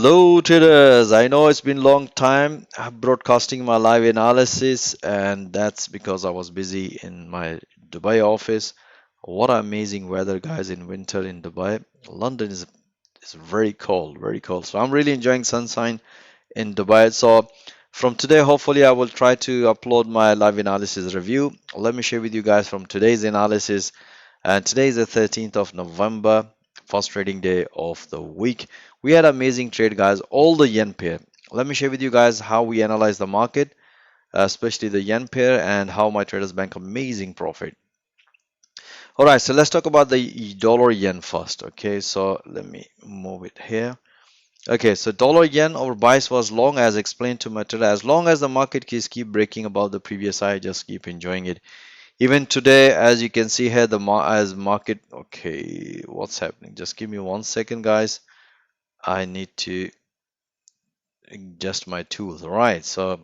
Hello traders, I know it's been a long time broadcasting my live analysis, and that's because I was busy in my Dubai office. What amazing weather, guys, in winter in Dubai. London is very cold, very cold. So I'm really enjoying sunshine in Dubai. So from today, hopefully I will try to upload my live analysis review. Let me share with you guys from today's analysis. And today is the 13th of November, first trading day of the week. We had amazing trade, guys. All the yen pair. Let me share with you guys how we analyze the market, especially the yen pair, and how my traders bank amazing profit. All right, so let's talk about the dollar yen first. Okay, so let me move it here. Okay, so dollar yen, our bias was long as explained to my trader. As long as the market keys keep breaking above the previous high, just keep enjoying it. Even today, as you can see here, the as market. Okay, what's happening? Just give me 1 second, guys. I need to adjust my tools. All right, so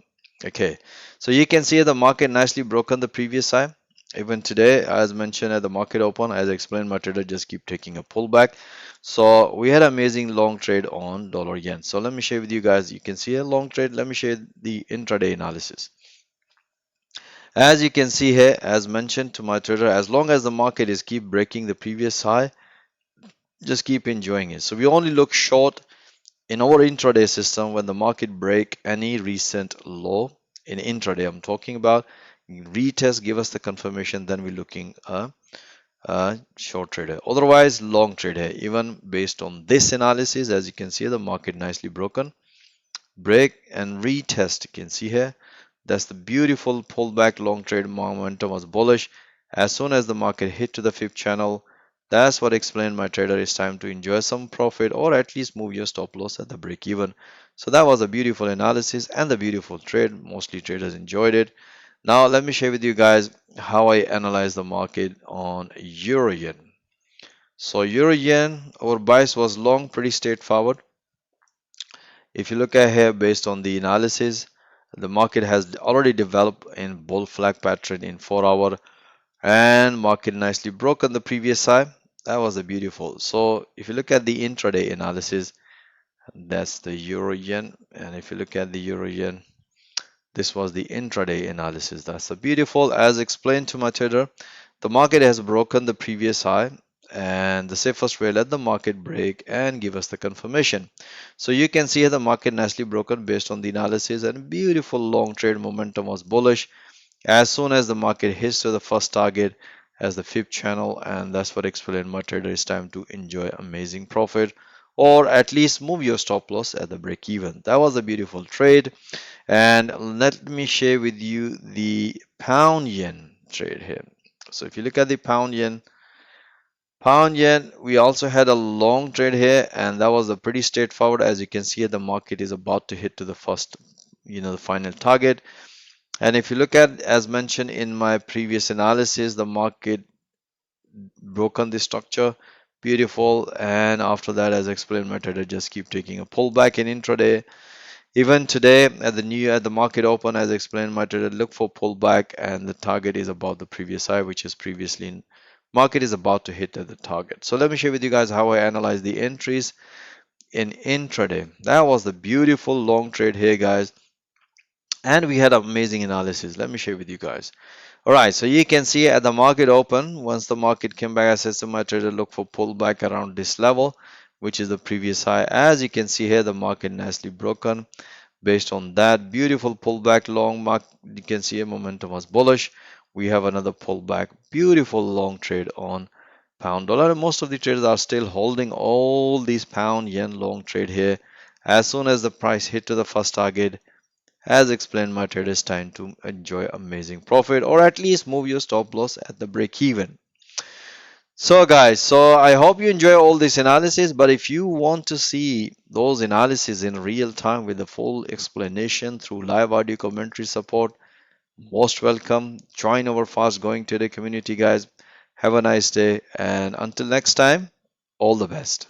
okay, so you can see the market nicely broken the previous high. Even today, as mentioned at the market open, as I explained, my trader just keep taking a pullback. So we had amazing long trade on dollar yen. So let me share with you guys. You can see a long trade. Let me share the intraday analysis. As you can see here, as mentioned to my trader, as long as the market is keep breaking the previous high, just keep enjoying it. So we only look short in our intraday system when the market break any recent low in intraday. I'm talking about retest, give us the confirmation, then we're looking a short trader. Otherwise, long trader. Even based on this analysis, as you can see, the market nicely broken, break and retest. You can see here. That's the beautiful pullback long trade momentum was bullish. As soon as the market hit to the fifth channel, that's what explained my trader it's time to enjoy some profit or at least move your stop loss at the break even. So that was a beautiful analysis and the beautiful trade. Mostly traders enjoyed it. Now let me share with you guys how I analyze the market on Euro Yen. So Euro Yen, our bias was long, pretty straightforward. If you look at here based on the analysis, the market has already developed in bull flag pattern in 4 hour and market nicely broke on the previous high. That was a beautiful. So if you look at the intraday analysis, that's the euro yen. And if you look at the euro yen, this was the intraday analysis. That's a beautiful. As explained to my trader, the market has broken the previous high, and the safest way, let the market break and give us the confirmation. So you can see the market nicely broken based on the analysis, and beautiful long trade momentum was bullish as soon as the market hits to the first target as the fifth channel, and that's what explained my trader it's time to enjoy amazing profit or at least move your stop loss at the break even. That was a beautiful trade. And let me share with you the pound yen trade here. So if you look at the pound yen, we also had a long trade here, and that was a pretty straightforward. As you can see, the market is about to hit to the first, the final target. And if you look at, as mentioned in my previous analysis, the market broke on this structure, beautiful. And after that, as explained, my trader just keep taking a pullback in intraday. Even today at the market open, as explained, my trader look for pullback, and the target is above the previous high, which is previously in market is about to hit at the target. So let me share with you guys how I analyze the entries in intraday. That was the beautiful long trade here, guys. And we had amazing analysis. Let me share with you guys. All right, so you can see at the market open, once the market came back, I said to my trader, look for pullback around this level, which is the previous high. As you can see here, the market nicely broken. Based on that beautiful pullback long mark, you can see a momentum was bullish. We have another pullback, beautiful long trade on pound dollar. And most of the traders are still holding all these pound yen long trade here. As soon as the price hit to the first target, as explained, my trade is time to enjoy amazing profit or at least move your stop loss at the break even. So guys, so I hope you enjoy all this analysis, but if you want to see those analysis in real time with the full explanation through live audio commentary support, most welcome. Join our fast going today community, guys. Have a nice day, and until next time, all the best.